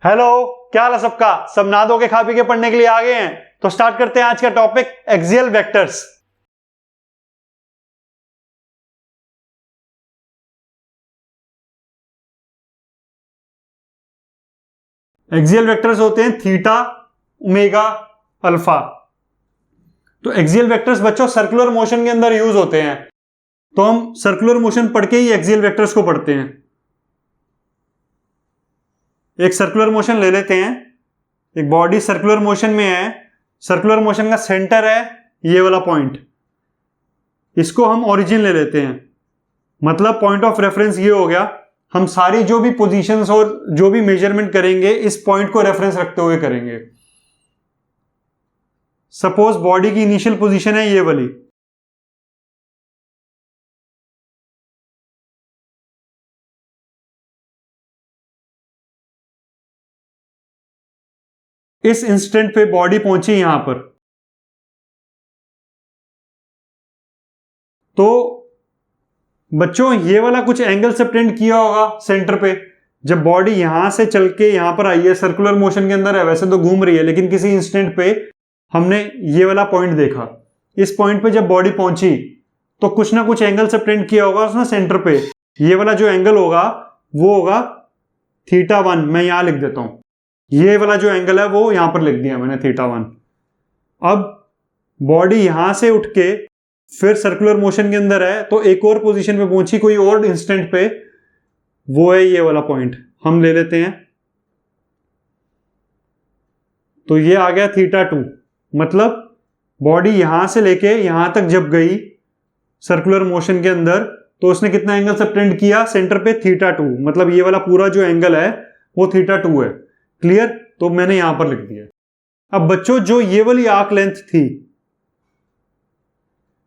Hello, क्या हाल है सबका। सब नहा धो के खा पी के पढ़ने के लिए आ गए हैं। तो स्टार्ट करते हैं आज का topic axial vectors. Axial vectors होते हैं थीटा, ओमेगा, अल्फा। तो एक्सियल वेक्टर्स बच्चों सर्कुलर मोशन के अंदर यूज होते हैं, तो हम सर्कुलर मोशन पढ़ के ही एक्सियल वेक्टर्स को पढ़ते हैं। एक सर्कुलर मोशन ले लेते हैं। एक बॉडी सर्कुलर मोशन में है, सर्कुलर मोशन का सेंटर है ये वाला पॉइंट, इसको हम ओरिजिन ले लेते हैं। मतलब पॉइंट ऑफ रेफरेंस ये हो गया। हम सारी जो भी पोजीशंस और जो भी मेजरमेंट करेंगे इस पॉइंट को रेफरेंस रखते हुए करेंगे। सपोज बॉडी की इनिशियल पोजीशन है ये वाली, इस इंस्टेंट पे बॉडी पहुंची यहां पर, तो बच्चों ये वाला कुछ एंगल सबटेंड किया होगा सेंटर पे। जब बॉडी यहां से चल के यहां पर आई है, सर्कुलर मोशन के अंदर है, वैसे तो घूम रही है, लेकिन किसी इंस्टेंट पे हमने ये वाला पॉइंट देखा। इस पॉइंट पे जब बॉडी पहुंची तो कुछ ना कुछ एंगल सबटेंड किया होगा उसने सेंटर पे। ये वाला जो एंगल होगा वो होगा θ1। मैं यहां लिख देता हूं, ये वाला जो एंगल है वो यहां पर लिख दिया मैंने θ1। अब बॉडी यहां से उठ के फिर सर्कुलर मोशन के अंदर है, तो एक और पोजीशन पे पहुंची कोई और इंस्टेंट पे, वो है ये वाला पॉइंट, हम ले लेते हैं। तो ये आ गया θ2। मतलब बॉडी यहां से लेके यहां तक जब गई सर्कुलर मोशन के अंदर, तो उसने कितना एंगल सबटेंड किया सेंटर पे, θ2। मतलब ये वाला पूरा जो एंगल है वो θ2 है। क्लियर? तो मैंने यहां पर लिख दिया। अब बच्चों जो ये वाली आर्क लेंथ थी,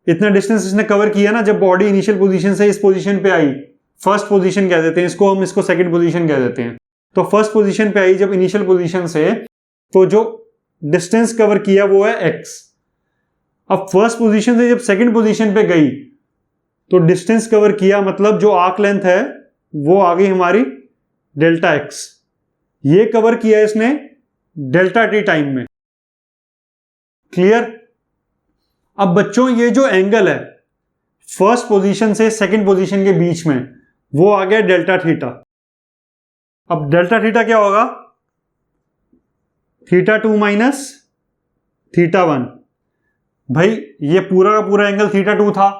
इतना डिस्टेंस इसने कवर किया ना, जब बॉडी इनिशियल पोजीशन से इस पोजीशन पे आई, फर्स्ट पोजीशन कह देते हैं इसको, हम इसको सेकंड पोजीशन कह देते हैं। तो फर्स्ट पोजीशन पे आई जब इनिशियल पोजीशन से, तो जो डिस्टेंस कवर किया वो है x। अब फर्स्ट पोजीशन से जब सेकंड पोजीशन पे गई तो डिस्टेंस कवर किया, मतलब जो आर्क लेंथ है वो आ गई हमारी Δx। ये कवर किया इसने Δt टाइम में। क्लियर? अब बच्चों ये जो एंगल है फर्स्ट पोजीशन से सेकंड पोजीशन के बीच में, वो आ गया Δθ। अब Δθ क्या होगा? θ2 माइनस θ1। भाई ये पूरा का पूरा एंगल θ2 था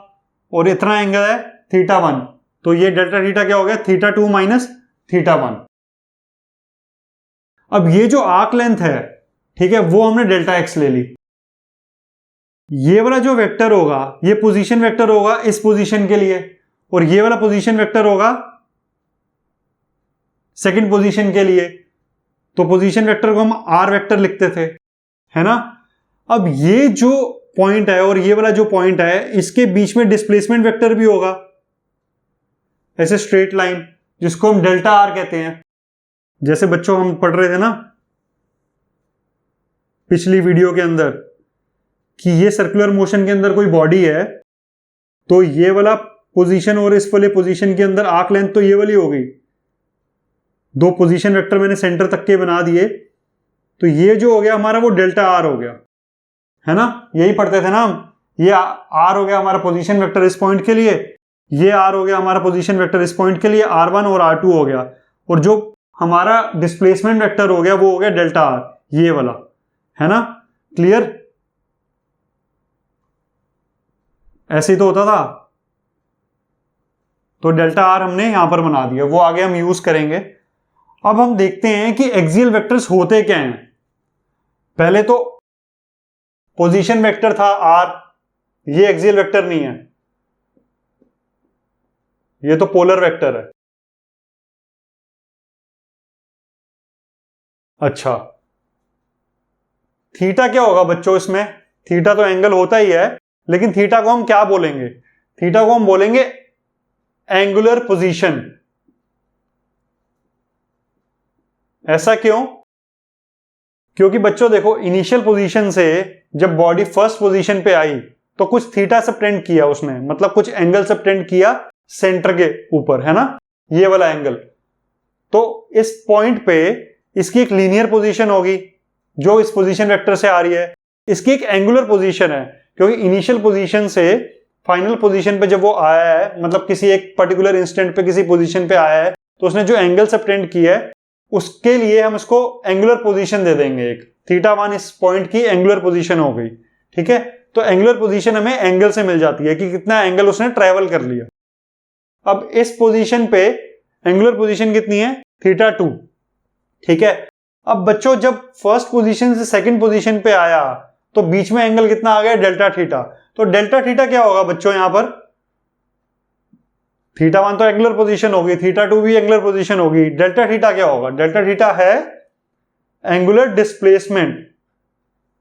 और इतना एंगल है θ1, तो ये Δθ क्या हो गया? θ2 माइनस θ1। अब ये जो आर्क लेंथ है, ठीक है, वो हमने Δx ले ली। ये वाला जो वेक्टर होगा ये पोजीशन वेक्टर होगा इस पोजीशन के लिए, और ये वाला पोजीशन वेक्टर होगा सेकंड पोजीशन के लिए। तो पोजीशन वेक्टर को हम आर वेक्टर लिखते थे, है ना। अब ये जो पॉइंट है और ये वाला जो पॉइंट है, इसके बीच में डिस्प्लेसमेंट वेक्टर भी होगा, ऐसे स्ट्रेट लाइन, जिसको हम डेल्टा आर कहते हैं। जैसे बच्चों हम पढ़ रहे थे ना पिछली वीडियो के अंदर कि ये सर्कुलर मोशन के अंदर कोई बॉडी है, तो ये वाला पोजीशन और इस वाले पोजीशन के अंदर आर्क लेंथ तो ये वाली हो गई। दो पोजीशन वेक्टर मैंने सेंटर तक के बना दिए, तो ये जो हो गया हमारा वो डेल्टा आर हो गया, है ना। यही पढ़ते थे ना हम। ये आर हो गया हमारा पोजीशन वेक्टर इस पॉइंट के लिए, ये आर हो गया हमारा पोजीशन वेक्टर इस पॉइंट के लिए, R1 और R2 हो गया, और जो हमारा डिस्प्लेसमेंट वेक्टर हो गया वो हो गया डेल्टा आर, ये वाला, है ना। क्लियर? ऐसे ही तो होता था। तो डेल्टा आर हमने यहां पर बना दिया, वो आगे हम यूज करेंगे। अब हम देखते हैं कि एक्सियल वेक्टर्स होते क्या हैं। पहले तो पोजीशन वेक्टर था आर, ये एक्सियल वेक्टर नहीं है, ये तो पोलर वेक्टर है। अच्छा, थीटा क्या होगा बच्चों इसमें? थीटा तो एंगल होता ही है, लेकिन थीटा को हम क्या बोलेंगे? थीटा को हम बोलेंगे एंगुलर पोजीशन। ऐसा क्यों? क्योंकि बच्चों देखो, इनिशियल पोजीशन से जब बॉडी फर्स्ट पोजीशन पे आई तो कुछ थीटा सबटेंड किया उसने, मतलब कुछ एंगल सबटेंड किया सेंटर के ऊपर, है ना, ये वाला एंगल। तो इस पॉइंट पे इसकी एक लीनियर पोजीशन होगी जो इस पोजीशन वेक्टर से आ रही है, इसकी एक एंगुलर पोजीशन है क्योंकि इनिशियल पोजीशन से फाइनल पोजीशन पे जब वो आया है, मतलब किसी एक पर्टिकुलर इंस्टेंट पे किसी पोजीशन पे आया है, तो उसने जो एंगल सबटेंड किया है उसके लिए हम इसको एंगुलर पोजीशन दे देंगे। एक θ1 इस पॉइंट की एंगुलर पोजीशन हो गई, ठीक है। तो एंगुलर पोजीशन हमें एंगल से मिल जाती है कि कितना एंगल उसने ट्रेवल कर लिया। अब इस पोजीशन पे एंगुलर पोजीशन कितनी है, θ2, ठीक है। अब बच्चों जब फर्स्ट पोजीशन से सेकंड पोजीशन पे आया तो बीच में एंगल कितना आ गया, Δθ। तो Δθ क्या होगा बच्चों, यहां पर θ1 तो एंगुलर पोजीशन होगी, θ2 भी एंगुलर पोजीशन होगी, Δθ क्या होगा, Δθ है एंगुलर डिस्प्लेसमेंट,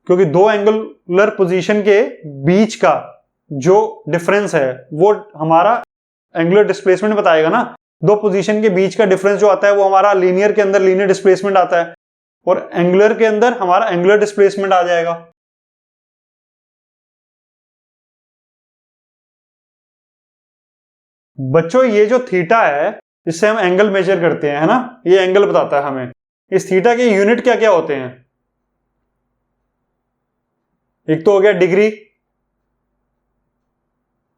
क्योंकि दो एंगुलर पोजीशन के बीच का जो डिफरेंस है वो हमारा एंगुलर डिस्प्लेसमेंट बताएगा ना। दो पोजीशन के बीच का डिफरेंस जो आता है वो हमारा लीनियर के अंदर लीनियर डिस्प्लेसमेंट आता है और एंगुलर के अंदर हमारा एंगुलर डिस्प्लेसमेंट आ जाएगा। बच्चों ये जो थीटा है जिससे हम एंगल मेजर करते हैं, है ना, ये एंगल बताता है हमें। इस थीटा के यूनिट क्या क्या होते हैं, एक तो हो गया डिग्री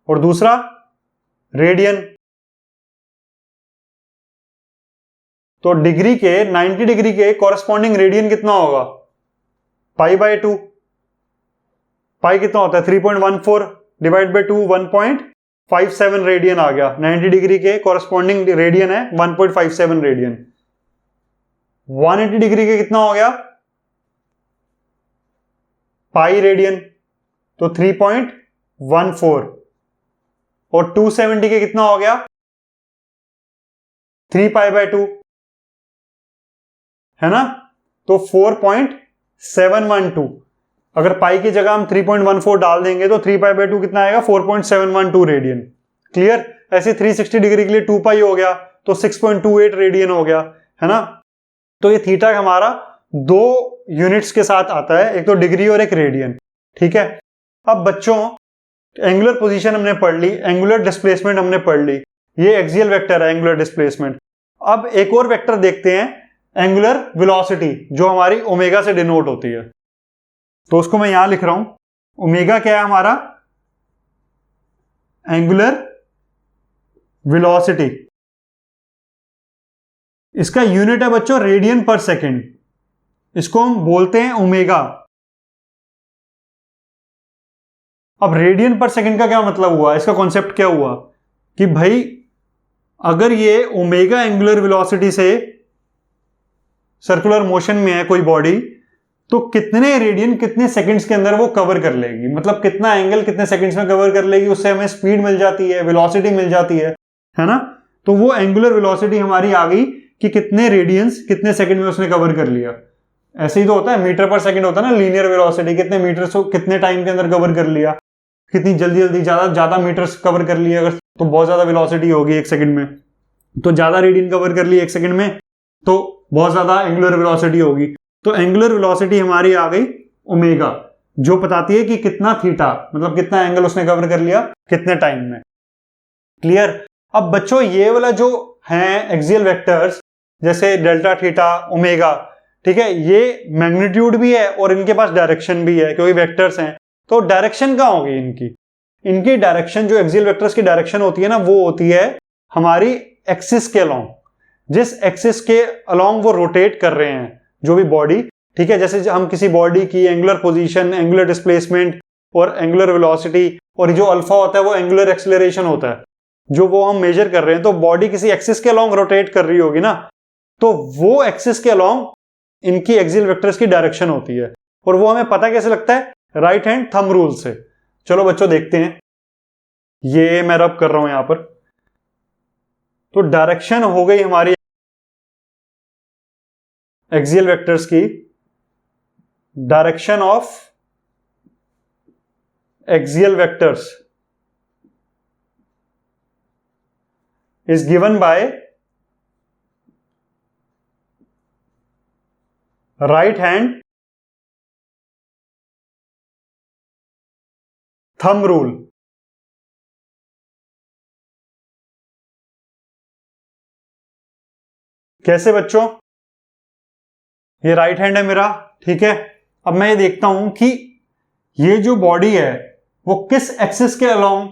और दूसरा रेडियन। तो डिग्री के 90 डिग्री के कॉरेस्पॉन्डिंग रेडियन कितना होगा, π/2। पाई कितना होता है, 3.14 डिवाइड बाई 2, 1.57 रेडियन आ गया। 90 डिग्री के कॉरेस्पॉन्डिंग रेडियन है 1.57 रेडियन। 180 डिग्री के कितना हो गया, पाई रेडियन, तो 3.14। और 270 के कितना हो गया, 3π/2, है ना, तो 4.712। अगर पाई की जगह हम 3.14 डाल देंगे तो 3π/2 कितना आएगा, 4.712 रेडियन। क्लियर। ऐसे 360 डिग्री के लिए 2 पाई हो गया तो 6.28 रेडियन हो गया, है ना। तो ये थीटा हमारा दो यूनिट्स के साथ आता है, एक तो डिग्री और एक रेडियन, ठीक है। अब बच्चों एंगुलर पोजीशन हमने पढ़ ली, एंगुलर डिस्प्लेसमेंट हमने पढ़ ली, ये एक्सियल वेक्टर है एंगुलर डिस्प्लेसमेंट। अब एक और वेक्टर देखते हैं, एंगुलर वेलोसिटी, जो हमारी ओमेगा से डिनोट होती है। तो उसको मैं यहां लिख रहा हूं, ओमेगा क्या है हमारा, एंगुलर वेलोसिटी। इसका यूनिट है बच्चों रेडियन पर सेकेंड, इसको हम बोलते हैं ओमेगा। अब रेडियन पर सेकेंड का क्या मतलब हुआ, इसका कॉन्सेप्ट क्या हुआ कि भाई अगर ये ओमेगा एंगुलर वेलोसिटी से सर्कुलर मोशन में है कोई बॉडी, तो कितने रेडियन कितने सेकंड्स के अंदर वो कवर कर लेगी, मतलब कितना एंगल कितने सेकंड्स में कवर कर लेगी, उससे हमें स्पीड मिल जाती है, वेलोसिटी मिल जाती है ना। तो वो एंगुलर वेलोसिटी हमारी आ गई कि कितने रेडियंस कितने सेकंड में उसने कवर कर लिया। ऐसे ही तो होता है, मीटर पर सेकंड होता है ना लीनियर वेलोसिटी, कितने मीटर को कितने टाइम के अंदर कवर कर लिया, कितनी जल्दी जल्दी ज्यादा मीटर्स कवर कर लिया अगर तो बहुत ज्यादा वेलोसिटी होगी एक सेकंड में, तो ज्यादा रेडियन कवर कर ली एक सेकंड में तो बहुत ज्यादा एंगुलर वेलोसिटी होगी। तो एंगुलर वेलोसिटी हमारी आ गई ओमेगा, जो बताती है कि कितना थीटा, मतलब कितना एंगल उसने कवर कर लिया कितने टाइम में। क्लियर। अब बच्चों ये वाला जो है एक्सियल वेक्टर्स जैसे डेल्टा थीटा ओमेगा, ठीक है, ये मैग्नीट्यूड भी है और इनके पास डायरेक्शन भी है क्योंकि वेक्टर्स हैं। तो डायरेक्शन कहां होगी इनकी डायरेक्शन, जो एक्सियल वेक्टर्स की डायरेक्शन होती है ना, वो होती है हमारी एक्सिस के अलोंग, जिस एक्सिस के अलोंग वो रोटेट कर रहे हैं जो भी बॉडी, ठीक है। जैसे हम किसी बॉडी की एंगुलर पोजीशन, एंगुलर डिस्प्लेसमेंट और एंगुलर वेलोसिटी और जो अल्फा होता है वो एंगुलर एक्सेलरेशन होता है, जो वो हम मेजर कर रहे हैं। तो बॉडी किसी एक्सिस के अलोंग रोटेट कर रही होगी ना, तो वो एक्सिस के अलोंग इनकी एक्सियल वेक्टर्स की डायरेक्शन होती है। और वो हमें पता कैसे लगता है, राइट हैंड थंब रूल से। चलो बच्चों देखते हैं, ये मैं रब कर रहा हूं यहां पर। तो डायरेक्शन हो गई हमारी एक्सियल वेक्टर्स की, direction of axial vectors is given by right hand thumb rule. कैसे बच्चों, ये राइट हैंड है मेरा, ठीक है। अब मैं ये देखता हूं कि ये जो बॉडी है वो किस एक्सिस के अलोंग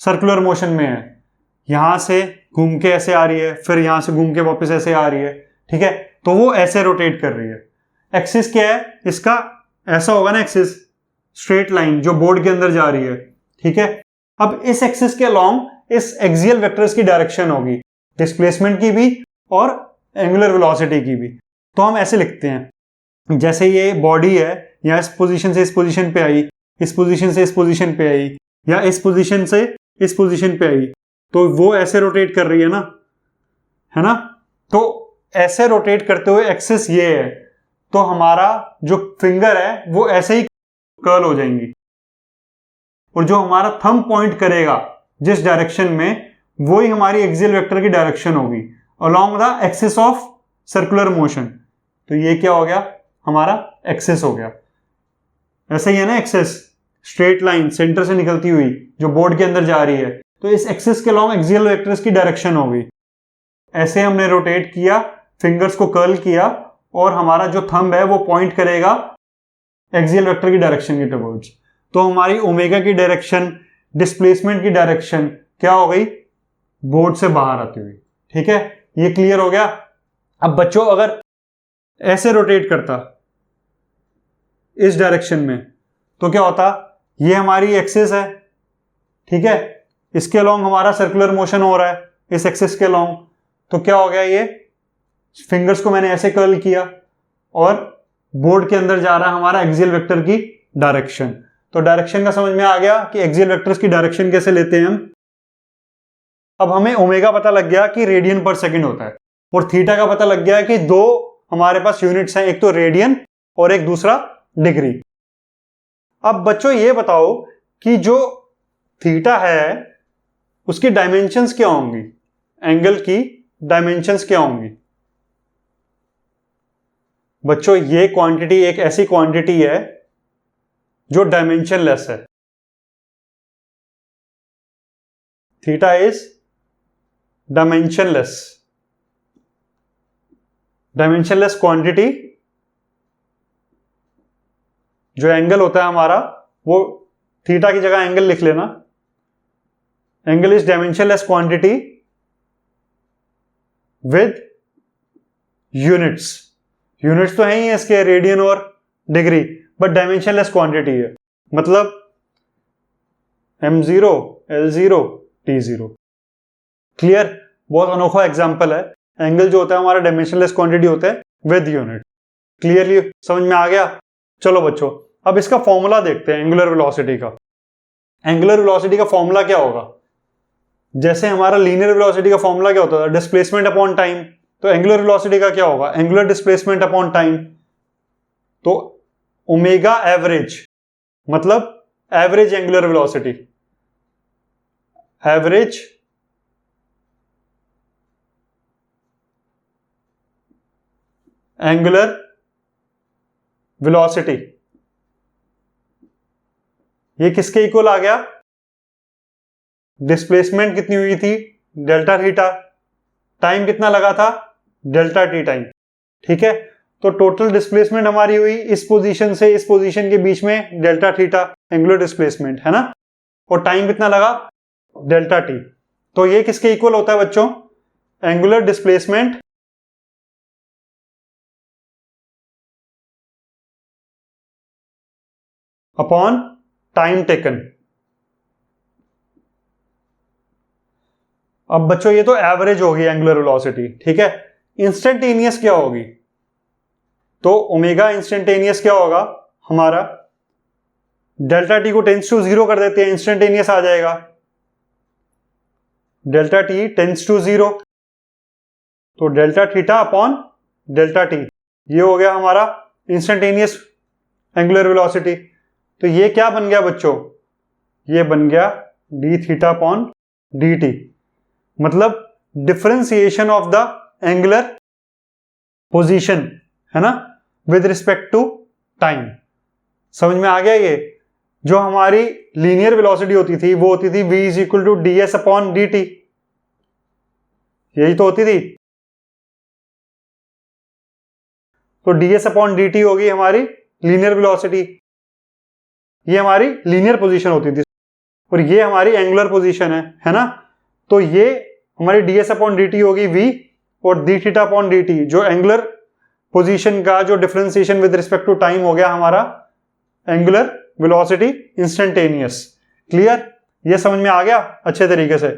सर्कुलर मोशन में है। यहां से घूम के ऐसे आ रही है, फिर यहां से घूम के वापस ऐसे आ रही है, ठीक है। तो वो ऐसे रोटेट कर रही है। एक्सिस क्या है इसका, ऐसा होगा ना एक्सिस, स्ट्रेट लाइन जो बोर्ड के अंदर जा रही है, ठीक है। अब इस एक्सिस के अलोंग इस एक्सियल वेक्टर्स की डायरेक्शन होगी, डिस्प्लेसमेंट की भी और एंगुलर वेलोसिटी की भी। तो हम ऐसे लिखते हैं, जैसे ये बॉडी है, या इस पोजीशन से इस पोजीशन पे आई, इस पोजीशन से इस पोजीशन पे आई, या इस पोजीशन से इस पोजीशन पे आई, तो वो ऐसे रोटेट कर रही है ना। तो ऐसे रोटेट करते हुए एक्सिस ये है, तो हमारा जो फिंगर है वो ऐसे ही कर्ल हो जाएंगी, और जो हमारा थंब पॉइंट करेगा जिस डायरेक्शन में, वो ही हमारी एक्सियल वेक्टर की डायरेक्शन होगी along the axis of circular motion. तो ये क्या हो गया, हमारा एक्सिस हो गया। ऐसे ही है ना एक्सिस, स्ट्रेट लाइन सेंटर से निकलती हुई जो बोर्ड के अंदर जा रही है, तो इस एक्सिस के अलोंग एक्सियल वेक्टर्स की डायरेक्शन होगी। ऐसे हमने रोटेट किया, फिंगर्स को कर्ल किया, और हमारा जो थंब है वो पॉइंट करेगा एक्सियल वेक्टर की डायरेक्शन के टुवर्ड्स। तो हमारी ओमेगा की डायरेक्शन, डिस्प्लेसमेंट की डायरेक्शन क्या हो गई, बोर्ड से बाहर आती हुई, ठीक है। ये क्लियर हो गया। अब बच्चों अगर ऐसे रोटेट करता इस डायरेक्शन में, तो क्या होता, ये हमारी एक्सिस है, ठीक है, इसके अलोंग हमारा सर्कुलर मोशन हो रहा है इस एक्सिस के अलोंग। तो क्या हो गया, ये फिंगर्स को मैंने ऐसे कर्ल किया और बोर्ड के अंदर जा रहा है हमारा एक्सियल वेक्टर की डायरेक्शन। तो डायरेक्शन का समझ में आ गया कि एक्सियल वेक्टर्स की डायरेक्शन कैसे लेते हैं हम। अब हमें ओमेगा पता लग गया कि रेडियन पर सेकंड होता है, और थीटा का पता लग गया कि दो हमारे पास यूनिट्स हैं, एक तो रेडियन और एक दूसरा डिग्री। अब बच्चों ये बताओ कि जो थीटा है उसकी डायमेंशंस क्या होंगी, एंगल की डायमेंशंस क्या होंगी। बच्चों ये क्वांटिटी एक ऐसी क्वांटिटी है जो डायमेंशनलेस है। Theta is dimensionless. Dimensionless quantity, जो एंगल होता है हमारा, वो थीटा की जगह एंगल लिख लेना। Angle is dimensionless quantity with units. Units तो है ही है इसके, रेडियन और डिग्री, बट डायमेंशनलेस क्वांटिटी है, मतलब m0, l0, t0। क्लियर। बहुत अनोखा एग्जांपल है। एंगल जो होता है हमारा डायमेंशनलेस क्वांटिटी होता है विद यूनिट। क्लियरली समझ में आ गया। चलो बच्चों, अब इसका फॉर्मूला देखते हैं एंगुलर वेलोसिटी का। एंगुलर वेलोसिटी का फॉर्मूला क्या होगा, जैसे हमारा लीनियर वेलोसिटी का फॉर्मूला क्या होता था, डिस्प्लेसमेंट अपॉन टाइम। तो एंगुलर वेलोसिटी का क्या होगा, एंगुलर डिस्प्लेसमेंट अपॉन टाइम। तो ओमेगा एवरेज, मतलब average angular velocity, average angular velocity, ये किसके इक्वल आ गया, डिस्प्लेसमेंट कितनी हुई थी, डेल्टा थीटा, टाइम कितना लगा था, डेल्टा टी टाइम, ठीक है। तो टोटल डिस्प्लेसमेंट हमारी हुई इस पोजीशन से इस पोजीशन के बीच में डेल्टा थीटा, एंगुलर डिस्प्लेसमेंट है ना, और टाइम कितना लगा, डेल्टा टी। तो ये किसके इक्वल होता है बच्चों, angular displacement upon time taken. अब बच्चों ये तो एवरेज होगी एंगुलर वेलोसिटी, ठीक है। इंस्टेंटेनियस क्या होगी, तो ओमेगा इंस्टेंटेनियस क्या होगा हमारा, डेल्टा टी को टेंस टू 0 कर देते हैं, इंस्टेंटेनियस आ जाएगा, डेल्टा टी टेंस टू 0, तो delta theta upon delta T, ये हो गया हमारा इंस्टेंटेनियस एंगुलर वेलोसिटी। तो ये क्या बन गया बच्चों, ये बन गया d theta upon D t, मतलब differentiation of the angular position, है ना, विद रिस्पेक्ट टू टाइम। समझ में आ गया। ये जो हमारी लीनियर वेलोसिटी होती थी वो होती थी v is equal to D S upon D T, यही तो होती थी। तो ds अपॉन dt होगी हमारी लीनियर वेलोसिटी, ये हमारी लीनियर पोजीशन होती थी, और ये हमारी एंगुलर पोजीशन है ना। तो ये हमारी ds अपॉन dt होगी v, और d थीटा अपॉन dt जो एंगुलर पोजीशन का जो differentiation with respect to time हो गया हमारा एंगुलर वेलोसिटी इंस्टेंटेनियस। क्लियर, ये समझ में आ गया अच्छे तरीके से।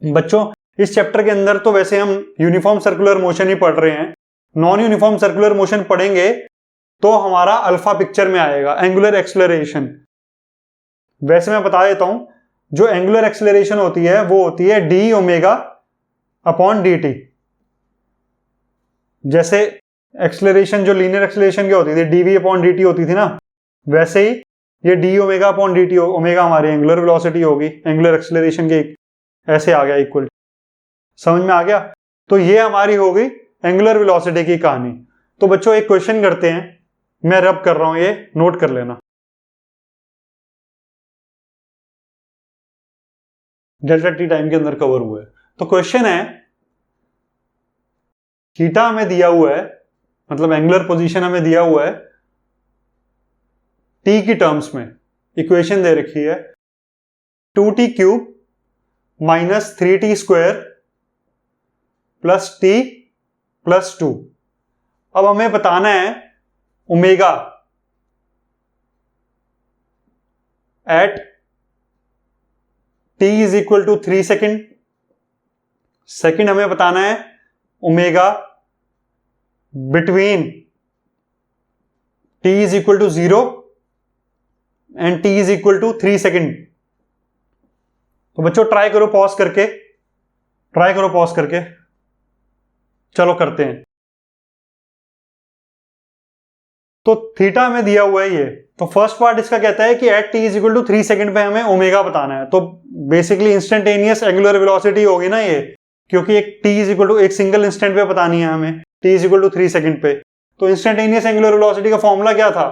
बच्चों इस चैप्टर के अंदर तो वैसे हम यूनिफॉर्म सर्कुलर मोशन ही पढ़ रहे हैं, नॉन यूनिफॉर्म सर्कुलर मोशन पढ़ेंगे तो हमारा अल्फा पिक्चर में आएगा, एंगुलर एक्सेलरेशन। वैसे मैं बता देता हूं, जो एंगुलर एक्सेलरेशन होती है वो होती है D omega upon D T. जैसे एक्सेलरेशन जो लीनियर एक्सेलरेशन की होती थी D V upon D T होती थी ना, वैसे ही ये D omega upon D T, omega हमारी एंगुलर वेलोसिटी होगी, एंगुलर एक्सेलरेशन के ऐसे आ गया इक्वल। समझ में आ गया? तो ये हमारी होगी एंगुलर वेलोसिटी की कहानी। तो बच्चों एक क्वेश्चन करते हैं, मैं रब कर रहा हूं, ये नोट कर लेना। डेल्टा टी टाइम के अंदर कवर हुआ है। तो क्वेश्चन है, थीटा हमें दिया हुआ है, मतलब एंगुलर पोजीशन हमें दिया हुआ है टी की टर्म्स में, इक्वेशन दे रखी है 2t cube minus 3t square plus t plus 2। अब हमें बताना है omega at t is equal to 3 second, second हमें बताना है omega between t is equal to 0 and t is equal to 3 second. तो बच्चों ट्राई करो पॉज करके, ट्राई करो पॉज करके, चलो करते हैं। तो थीटा हमें दिया हुआ है ये, तो फर्स्ट पार्ट इसका कहता है कि at t is equal to 3 second पे हमें ओमेगा बताना है। तो बेसिकली इंस्टेंटेनियस एंगुलर वेलोसिटी होगी ना ये, क्योंकि एक t इज इक्वल टू एक सिंगल इंस्टेंट पे बतानी है हमें, t is equal to 3 second पे। तो इंस्टेंटेनियस एंगुलर वेलोसिटी का फॉर्मूला क्या था?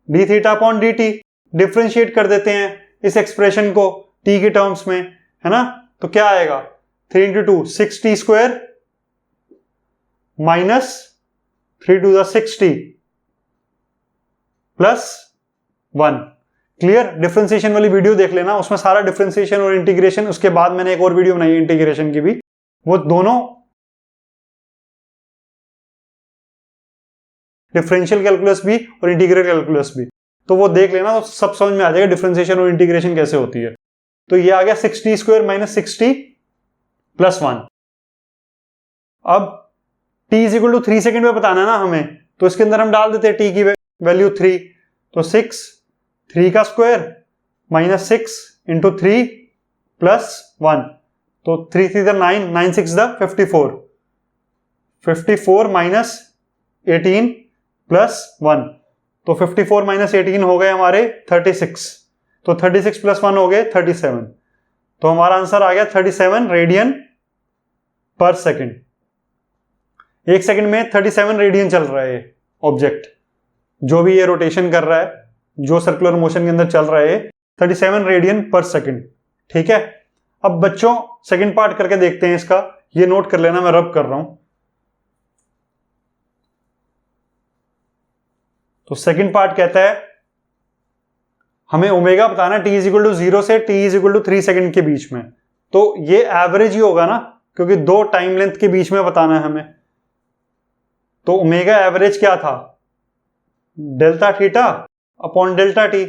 D theta upon D T. Differentiate कर देते हैं इस एक्सप्रेशन को t की टर्म्स में, है ना। तो क्या आएगा 3 into 2 6t square minus 3 to the 6t plus 1। Clear? Differentiation वाली वीडियो देख लेना, उसमें सारा डिफरेंशिएशन और इंटीग्रेशन, उसके बाद मैंने एक और वीडियो बनाई है इंटीग्रेशन की भी, वो दोनों डिफरेंशियल कैलकुलस भी और इंटीग्रल कैलकुलस भी, तो वो देख लेना, तो सब समझ में आ जाएगा डिफरेंशिएशन और इंटीग्रेशन कैसे होती है। तो ये आ गया 6t square minus 6t plus 1। अब t is equal to 3 second में बताना है ना हमें, तो इसके अंदर हम डाल देते हैं t की वैल्यू 3, तो 6 3 का स्क्वायर माइनस 6 इंटू 3 प्लस 1, तो 3 3 9 9 6 54, 54 माइनस 18 प्लस 1, तो 54 माइनस 18 हो गए हमारे 36, तो 36 प्लस 1 हो गए 37। तो हमारा आंसर आ गया 37 रेडियन पर सेकेंड। एक सेकंड में 37 रेडियन चल रहा है ये ऑब्जेक्ट, जो भी ये रोटेशन कर रहा है, जो सर्कुलर मोशन के अंदर चल रहा है 37 रेडियन पर सेकंड। ठीक है, अब बच्चों सेकंड पार्ट करके देखते हैं इसका, ये नोट कर लेना, मैं रब कर रहा हूं। तो सेकंड पार्ट कहता है हमें ओमेगा बताना है t इज इक्वल टू 0 से t is equal to 3 second के बीच में। तो ये एवरेज ही होगा ना, क्योंकि दो टाइम लेंथ के बीच में बताना है हमें। तो ओमेगा एवरेज क्या था? Delta theta upon delta T.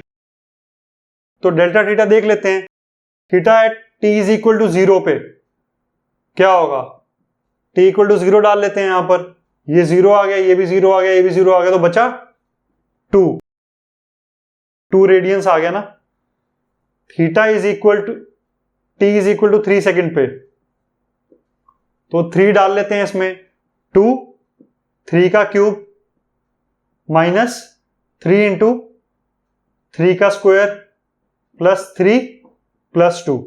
तो डेल्टा थीटा देख लेते हैं, theta at t is equal to 0 पे क्या होगा? t इक्वल टू 0 डाल लेते हैं यहां पर, ये 0 आ गया, ये भी 0 आ गया, ये भी 0 आ गया, तो बचा 2 रेडियंस आ गया ना। Theta is equal to t is equal to 3 second पे, तो 3 डाल लेते हैं इसमें, 2 3 का क्यूब माइनस 3 इंटू 3 का स्क्वायर प्लस 3 प्लस 2,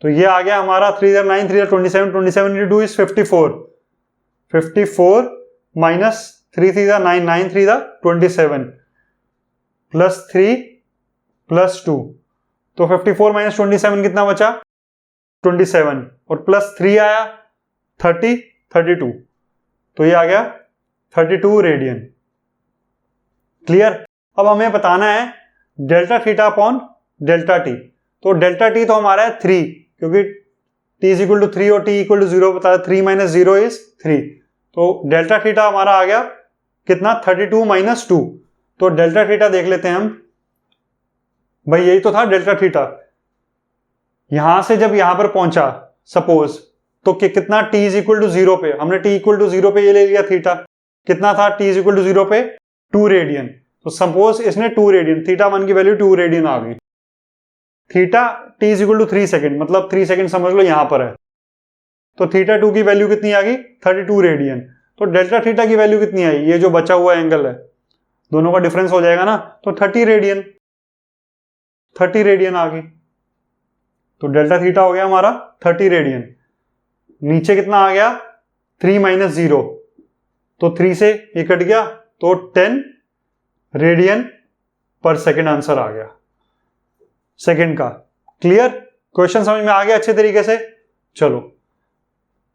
तो ये आ गया हमारा 3 9 3 27, 27 into 2 is 54, 54 minus 3 3 9 9 3 27 plus 3 plus 2, तो 54 माइनस 27 कितना बचा? 27, और प्लस 3 आया 30 32, तो ये आ गया 32 रेडियन। क्लियर। अब हमें बताना है delta theta upon delta T. तो डेल्टा टी तो हमारा है 3, क्योंकि t इज इक्वल टू 3 और t इक्वल टू 0 बताया, 3 माइनस 0 इज 3। तो डेल्टा थीटा हमारा आ गया कितना, 32 माइनस 2। तो डेल्टा थीटा देख लेते हैं हम, भाई यही तो था डेल्टा थीटा। यहां से जब यहां पर पहुंचा सपोज, तो कितना t इज इक्वल टू 0 पे, हमने t इक्वल टू 0 पे ये ले लिया थीटा, कितना था t इज इक्वल टू 0 पे 2 रेडियन। तो सपोज इसने 2 रेडियन, थीटा 1 की वैल्यू 2 रेडियन आ गई। Theta t is equal to 3 second, मतलब 3 सेकेंड समझ लो यहां पर है। तो थीटा 2 की वैल्यू कितनी आ गई, 32 रेडियन। तो डेल्टा थीटा की वैल्यू कितनी आई, ये जो बचा हुआ एंगल है दोनों का डिफरेंस हो जाएगा ना, तो 30 रेडियन, 30 रेडियन आ गई। तो डेल्टा थीटा हो गया हमारा 30 रेडियन। नीचे कितना आ गया, 3 माइनस 0, तो 3 से ये कट गया, तो 10 रेडियन पर सेकेंड आंसर आ गया सेकेंड का। क्लियर, क्वेश्चन समझ में आ गया अच्छे तरीके से।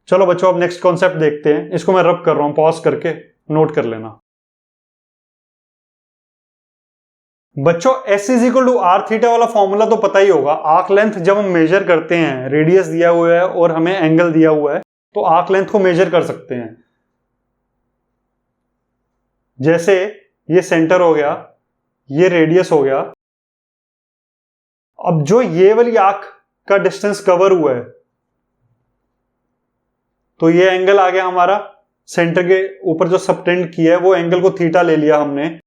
चलो बच्चों, अब नेक्स्ट कॉन्सेप्ट देखते हैं। इसको मैं रब कर रहा हूं, पॉज करके नोट कर लेना। बच्चों S is equal to R theta वाला फॉर्मूला तो पता ही होगा। आर्क लेंथ जब हम मेजर करते हैं, रेडियस दिया हुआ है और हमें एंगल दिया हुआ है, तो आर्क लेंथ को मेजर कर सकते हैं। जैसे ये सेंटर हो गया, ये रेडियस हो गया। अब जो ये वाली आर्क का डिस्टेंस कवर हुआ है, तो ये एंगल आ गया हमारा। सेंटर के ऊपर जो सबटेंड किया है वो एंगल को थीटा ले लिया हमने।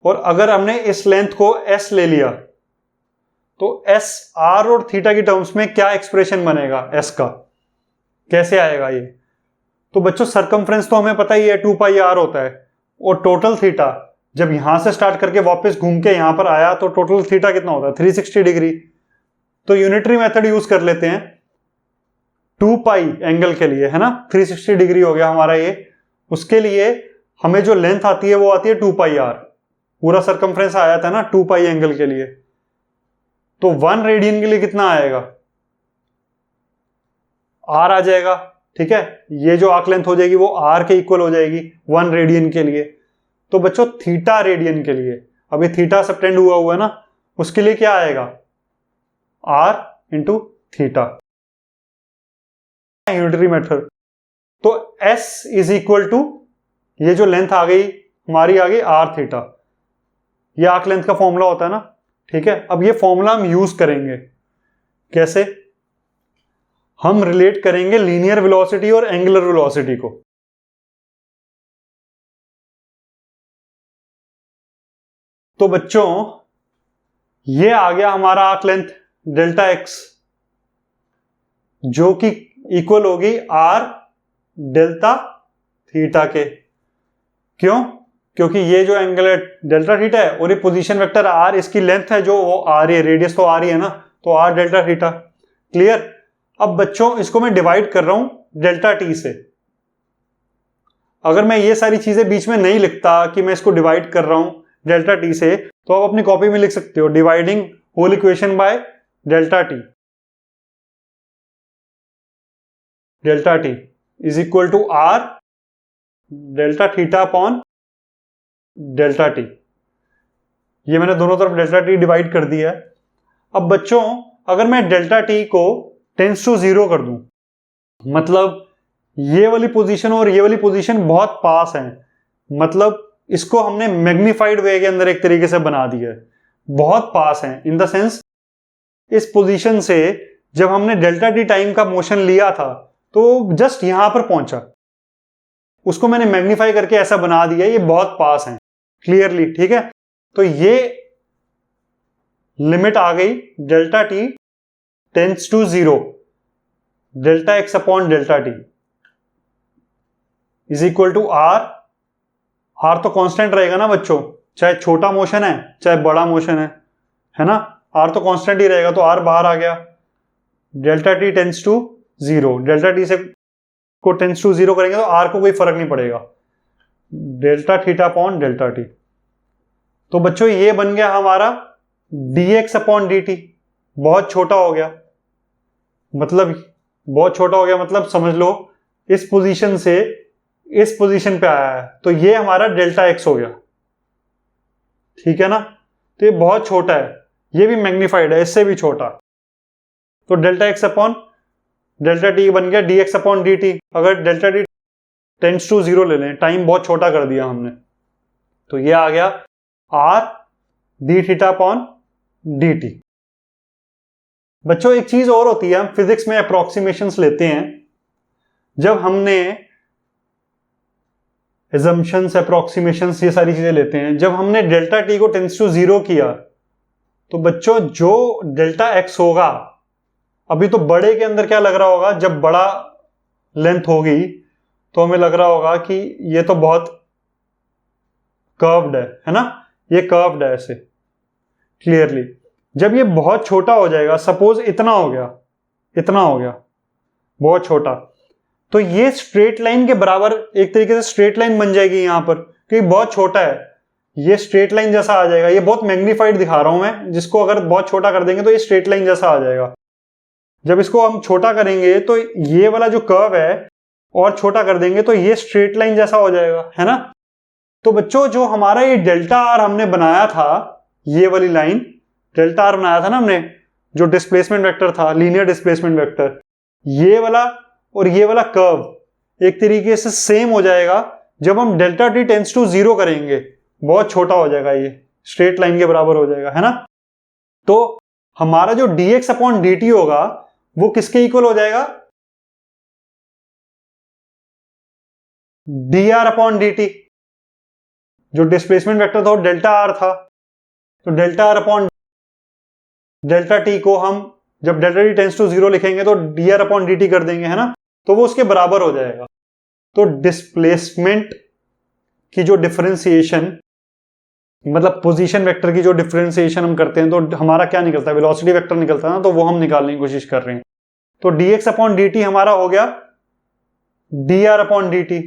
और अगर हमने इस लेंथ को s ले लिया, तो s r और थीटा की टर्म्स में क्या एक्सप्रेशन बनेगा s का, कैसे आएगा ये। तो बच्चों सरकमफ्रेंस तो हमें पता ही है 2 पाई r होता है, और टोटल थीटा जब यहां से स्टार्ट करके वापस घूम के यहां पर आया, तो टोटल थीटा कितना होता है, 360 डिग्री। तो यूनिटरी मेथड यूज कर लेते हैं 2 पाई एंगल के लिए, है ना, 360 डिग्री हो गया हमारा ये। उसके लिए हमें जो लेंथ आती है वो आती है 2 पाई r। पूरा सरकमफ्रेंस आया था ना 2 पाई एंगल के लिए, तो 1 रेडियन के लिए कितना आएगा, r आ जाएगा। ठीक है, ये जो आर्क लेंथ हो जाएगी वो r के इक्वल हो जाएगी 1 रेडियन के लिए। तो बच्चों थीटा रेडियन के लिए, अभी थीटा सबटेंड हुआ है ना, उसके लिए क्या आएगा, r into theta, unitary method. तो s इज इक्वल टू, ये जो लेंथ आ गई हमारी आ गई r थीटा, ये आर्क लेंथ का फॉर्मूला होता है ना। ठीक है, अब ये फॉर्मूला हम यूज करेंगे कैसे, हम रिलेट करेंगे लीनियर वेलोसिटी और एंगुलर वेलोसिटी को। तो बच्चों ये आ गया हमारा आर्क लेंथ डेल्टा एक्स, जो कि इक्वल होगी आर डेल्टा थीटा के। क्यों, क्योंकि ये जो एंगल है डेल्टा थीटा है, और ये पोजीशन वेक्टर आर, इसकी लेंथ है जो वो आ रही है, रेडियस तो आ रही है ना, तो आर डेल्टा थीटा। क्लियर। अब बच्चों इसको मैं डिवाइड कर रहा हूं डेल्टा टी से। अगर मैं ये सारी चीजें बीच में नहीं लिखता कि मैं इसको डिवाइड कर रहा हूं डेल्टा टी से, तो आप अपनी कॉपी में लिख सकते हो dividing whole equation by delta T. Delta T is equal to R delta theta upon delta T. ये मैंने दोनों तरफ डेल्टा टी डिवाइड कर दिया है। अब बच्चों अगर मैं डेल्टा टी को टेंस टू 0 कर दूं, मतलब ये वाली पोजीशन और ये वाली पोजीशन बहुत पास है, मतलब इसको हमने मैग्नीफाइड वे के अंदर एक तरीके से बना दिया है, बहुत पास है इन द सेंस, इस पोजीशन से जब हमने डेल्टा टी टाइम का मोशन लिया था तो जस्ट यहां पर पहुंचा, उसको मैंने मैग्नीफाई करके ऐसा बना दिया, ये बहुत पास है क्लियरली। ठीक है, तो ये लिमिट आ गई delta T tends to 0, delta X upon delta T is equal to R. R तो कांस्टेंट रहेगा ना बच्चों, चाहे छोटा मोशन है चाहे बड़ा मोशन है ना, आर तो कांस्टेंट ही रहेगा, तो आर बाहर आ गया। Delta T tends to 0, delta T से को टेंस टू 0 करेंगे तो आर को कोई फर्क नहीं पड़ेगा, delta theta upon delta T. तो बच्चों ये बन गया हमारा dx अपॉन dt, बहुत छोटा हो गया, मतलब बहुत छोटा हो गया, मतलब समझ लो इस पोजीशन से इस पोजीशन पे आया है, तो ये हमारा डेल्टा एक्स हो गया, ठीक है ना। तो ये बहुत छोटा है, ये भी मैग्नीफाइड है, इससे भी छोटा, तो delta X upon delta T बन गया D x upon D T. अगर डेल्टा टी टेंड्स टू 0 ले लें, टाइम बहुत छोटा कर दिया हमने, तो ये आ गया R D theta upon D T. बच्चों एक चीज और होती है, हम फिजिक्स में अप्रोक्सीमेशंस लेते हैं, जब हमने assumptions, approximations, ये सारी चीजें लेते हैं, जब हमने डेल्टा टी को टेंड्स टू 0 किया, तो बच्चों जो डेल्टा एक्स होगा, अभी तो बड़े के अंदर क्या लग रहा होगा, जब बड़ा लेंथ होगी तो हमें लग रहा होगा कि ये तो बहुत कर्व्ड है ना, ये कर्व्ड है ऐसे क्लियरली। जब ये बहुत छोटा हो जाएगा, सपोज इतना हो गया बहुत छोटा, तो ये स्ट्रेट लाइन के बराबर एक तरीके से स्ट्रेट लाइन बन जाएगी यहां पर, क्योंकि बहुत छोटा है, ये स्ट्रेट लाइन जैसा आ जाएगा। ये बहुत मैग्नीफाइड दिखा रहा हूं मैं, जिसको अगर बहुत छोटा कर देंगे तो ये स्ट्रेट लाइन जैसा आ जाएगा। जब इसको हम छोटा करेंगे तो ये वाला जो कर्व है और छोटा कर देंगे तो ये स्ट्रेट लाइन जैसा हो जाएगा, है ना। तो बच्चों जो हमारा ये डेल्टा आर हमने बनाया था, ये वाली लाइन डेल्टा आर बनाया था ना हमने, जो डिस्प्लेसमेंट वेक्टर था, लीनियर डिस्प्लेसमेंट वेक्टर, ये वाला और ये वाला कर्व एक तरीके से सेम हो जाएगा। जब हम डेल्टा टी टेंड्स टू 0 करेंगे, बहुत छोटा हो जाएगा, ये स्ट्रेट लाइन के बराबर हो जाएगा, है ना। तो हमारा जो dx अपॉन dt होगा वो किसके इक्वल हो जाएगा, dr अपॉन dt। जो डिस्प्लेसमेंट वेक्टर था वो डेल्टा आर था, तो delta R upon delta T को हम जब डेल्टा टी टेंड्स टू 0 लिखेंगे तो dr अपॉन dt कर देंगे, है ना, तो वो उसके बराबर हो जाएगा। तो डिस्प्लेसमेंट की जो डिफरेंशिएशन, मतलब पोजीशन वेक्टर की जो डिफरेंशिएशन हम करते हैं, तो हमारा क्या निकलता है, वेलोसिटी वेक्टर निकलता है ना, तो वो हम निकालने की कोशिश कर रहे हैं। तो dx अपॉन dt हमारा हो गया dr अपॉन dt।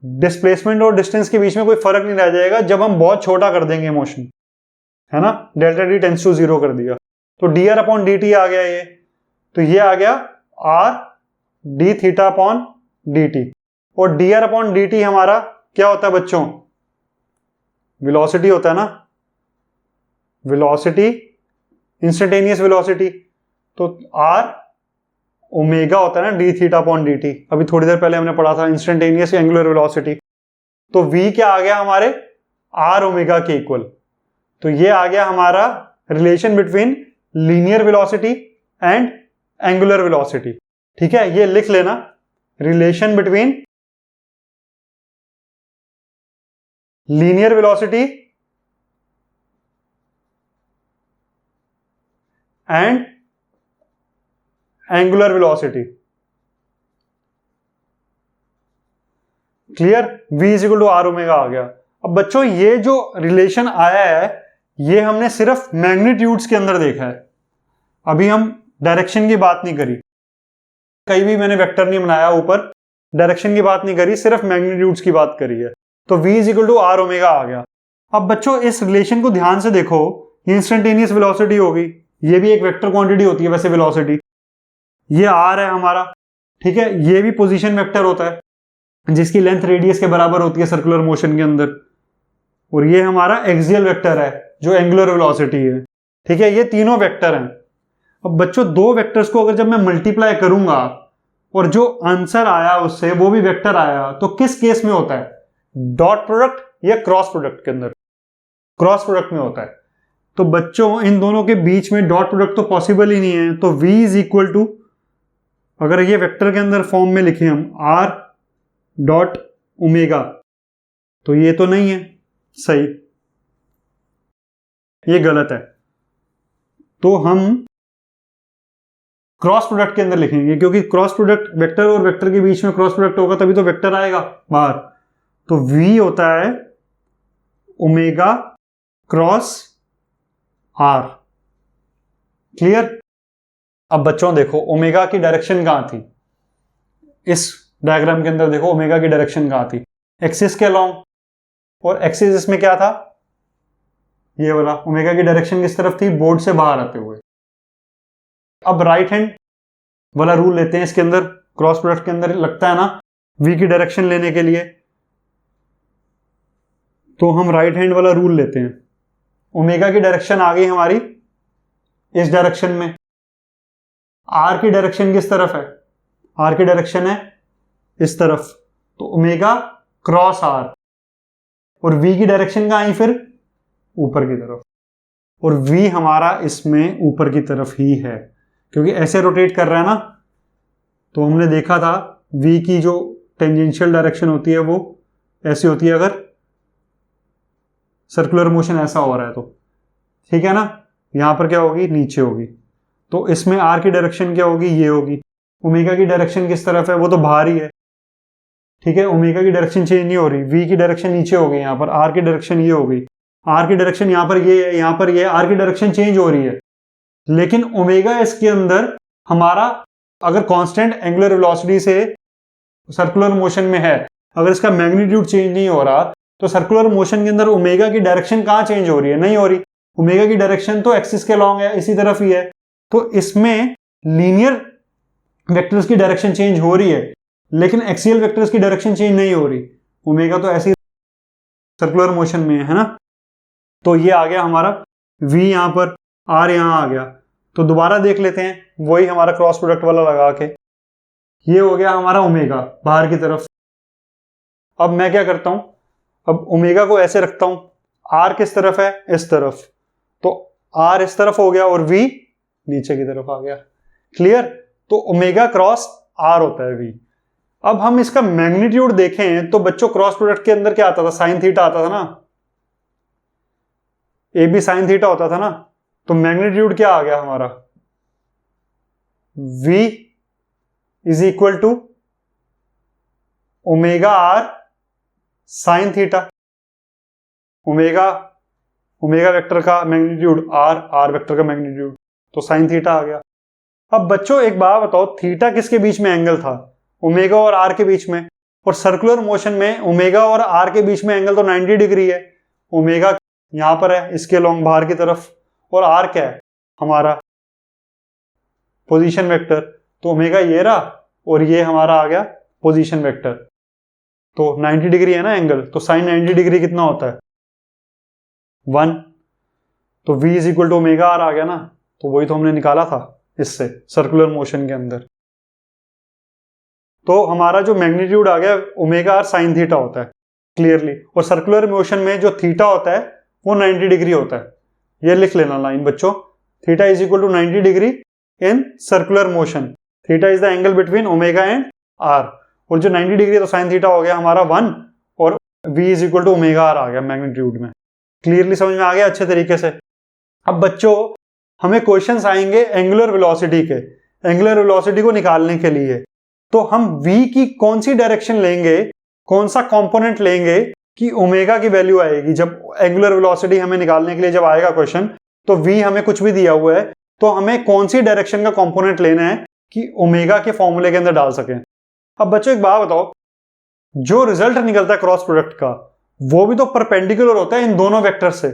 डिस्प्लेसमेंट और डिस्टेंस के बीच में कोई फर्क नहीं रह जाएगा जब हम बहुत छोटा कर देंगे मोशन, है ना, डेल्टा टी टेंड्स टू 0 कर दिया, तो dr अपॉन dt आ गया ये, तो ये आ गया r d theta upon dt। और dr अपॉन dt हमारा क्या होता है बच्चों, वेलोसिटी होता है ना, वेलोसिटी, इंस्टेंटेनियस वेलोसिटी, तो r ओमेगा होता है ना d थीटा अपॉन dt। अभी थोड़ी देर पहले हमने पढ़ा था इंस्टेंटेनियस एंगुलर वेलोसिटी, तो v क्या आ गया हमारे r ओमेगा के इक्वल। तो ये आ गया हमारा relation between linear velocity and angular velocity, ठीक है, ये लिख लेना, relation between linear velocity and angular velocity. Clear, v is equal to r omega आ गया। अब बच्चों ये जो रिलेशन आया है ये हमने सिर्फ मैग्नीट्यूड्स के अंदर देखा है, अभी हम डायरेक्शन की बात नहीं करी, कहीं भी मैंने वेक्टर नहीं बनाया ऊपर, डायरेक्शन की बात नहीं करी, सिर्फ मैग्नीट्यूड्स की बात करी है। तो v is equal to r omega आ गया। अब बच्चों इस रिलेशन को ध्यान से देखो, ये इंस्टेंटेनियस वेलोसिटी होगी, ये भी एक वेक्टर क्वांटिटी होती है वैसे वेलोसिटी, ये r है हमारा, ठीक है, ये भी पोजीशन वेक्टर होता है जिसकी लेंथ रेडियस के बराबर होती है सर्कुलर मोशन के अंदर, और ये हमारा एक्सियल वेक्टर है जो एंगुलर वेलोसिटी है, ठीक है, ये तीनों वेक्टर हैं। अब बच्चों दो वेक्टर्स को अगर जब मैं मल्टीप्लाई करूंगा और जो आंसर आया उससे वो भी वेक्टर आया, तो किस केस में होता है, डॉट प्रोडक्ट या क्रॉस प्रोडक्ट के अंदर, क्रॉस प्रोडक्ट में होता है। तो बच्चों इन दोनों के बीच में डॉट प्रोडक्ट तो पॉसिबल ही नहीं है, तो v इज इक्वल टू, अगर ये वेक्टर के अंदर फॉर्म में लिखे हम r डॉट ओमेगा, तो ये तो नहीं है सही, ये गलत है, तो हम क्रॉस प्रोडक्ट के अंदर लिखेंगे, क्योंकि क्रॉस प्रोडक्ट वेक्टर और वेक्टर के बीच में क्रॉस प्रोडक्ट होगा तभी तो वेक्टर आएगा बाहर। तो v होता है ओमेगा क्रॉस r। क्लियर। अब बच्चों देखो ओमेगा की डायरेक्शन कहां थी, इस डायग्राम के अंदर देखो ओमेगा की डायरेक्शन कहां थी, एक्सिस के अलोंग, और एक्सिस इसमें क्या था, ये वाला, ओमेगा की डायरेक्शन किस तरफ थी, बोर्ड से बाहर आते हुए। अब राइट हैंड वाला रूल लेते हैं इसके अंदर, क्रॉस प्रोडक्ट के अंदर लगता है ना v की डायरेक्शन लेने के लिए, तो हम राइट हैंड वाला रूल लेते हैं। ओमेगा की डायरेक्शन आ गई हमारी इस डायरेक्शन में, r की डायरेक्शन किस तरफ है, r की डायरेक्शन है इस तरफ, तो ओमेगा क्रॉस r, और v की डायरेक्शन कहाँ आई फिर ऊपर की तरफ, और v हमारा इसमें ऊपर की तरफ ही है क्योंकि ऐसे रोटेट कर रहा है ना। तो हमने देखा था v की जो टेंजेंशियल डायरेक्शन होती है वो ऐसी होती है अगर सर्कुलर मोशन ऐसा हो रहा है तो, ठीक है ना। यहां पर क्या होगी, नीचे होगी, तो इसमें r की डायरेक्शन क्या होगी, ये होगी। ओमेगा की डायरेक्शन किस तरफ है, वो तो बाहर ही है, ठीक है। ओमेगा की डायरेक्शन चेंज नहीं हो रही, v की डायरेक्शन नीचे हो गई, यहाँ पर r की डायरेक्शन ये हो गई, r की डायरेक्शन यहाँ पर ये है, यहाँ पर ये, r की डायरेक्शन चेंज हो रही है। लेकिन ओमेगा इसके अंदर हमारा अगर कांस्टेंट एंगुलर वेलोसिटी से सर्कुलर मोशन में है, अगर इसका मैग्नीट्यूड चेंज नहीं हो रहा, तो सर्कुलर मोशन के अंदर ओमेगा की डायरेक्शन कहाँ चेंज हो रही है, नहीं हो रही। ओमेगा की डायरेक्शन तो एक्सिस के लॉन्ग है, इसी तरफ ही है, तो इसमें लीनियर वेक्टर्स की डायरेक्शन चेंज हो रही है, लेकिन एक्सियल वेक्टर्स की डायरेक्शन चेंज नहीं हो रही। ओमेगा तो ऐसी सर्कुलर मोशन में है ना। तो ये आ गया हमारा v यहां पर, r यहां आ गया। तो दोबारा देख लेते हैं वही हमारा क्रॉस प्रोडक्ट वाला लगा के, ये हो गया हमारा ओमेगा बाहर की तरफ। अब मैं क्या करता हूं, अब ओमेगा को ऐसे रखता हूं, r किस तरफ है, इस तरफ, तो r इस तरफ हो गया और v नीचे की तरफ आ गया। क्लियर। तो ओमेगा क्रॉस r होता है v। अब हम इसका मैग्नीट्यूड देखें तो बच्चों क्रॉस प्रोडक्ट के अंदर क्या आता था, साइन थीटा आता था ना, ए बी साइन थीटा होता था ना। तो मैग्नीट्यूड क्या आ गया हमारा, v is equal to omega r sine theta. Omega vector का मैग्नीट्यूड r वेक्टर का मैग्नीट्यूड, तो साइन थीटा आ गया। अब बच्चों एक बात बताओ, थीटा किसके बीच में एंगल था, ओमेगा और r के बीच में, और सर्कुलर मोशन में ओमेगा और r के बीच में एंगल तो 90 डिग्री है। ओमेगा यहां पर है इसके लॉन्ग बाहर की तरफ, और r क्या है हमारा पोजीशन वेक्टर, तो ओमेगा ये रहा और ये हमारा आ गया पोजीशन वेक्टर। तो 90 डिग्री है ना एंगल, तो साइन 90 डिग्री कितना होता है 1, तो v is equal to omega r आ गया ना। तो वही तो हमने निकाला था इससे सर्कुलर मोशन के अंदर। तो हमारा जो मैग्नीट्यूड आ गया ओमेगा r साइन थीटा होता है क्लियरली, और सर्कुलर मोशन में जो थीटा होता है वो 90 डिग्री होता है। ये लिख लेना लाइन बच्चों, theta is equal to 90 degree in circular motion, theta is the angle between omega and r, और जो 90 डिग्री तो साइन थीटा हो गया हमारा 1, और v is equal to omega r आ गया मैग्नीट्यूड में। क्लियरली समझ में आ गया अच्छे तरीके से। अब बच्चों हमें क्वेश्चंस आएंगे एंगुलर वेलोसिटी के, एंगुलर वेलोसिटी को निकालने के लिए, तो हम v की कौन सी डायरेक्शन लेंगे, कौन सा कंपोनेंट लेंगे कि ओमेगा की वैल्यू आएगी। जब एंगुलर वेलोसिटी हमें निकालने के लिए जब आएगा क्वेश्चन, तो v हमें कुछ भी दिया हुआ है, तो हमें कौन सी डायरेक्शन का कंपोनेंट लेना है कि ओमेगा के फॉर्मूले के अंदर डाल सकें। अब बच्चों एक बात बताओ, जो रिजल्ट निकलता है क्रॉस प्रोडक्ट का वो भी तो परपेंडिकुलर होता है इन दोनों वेक्टर से,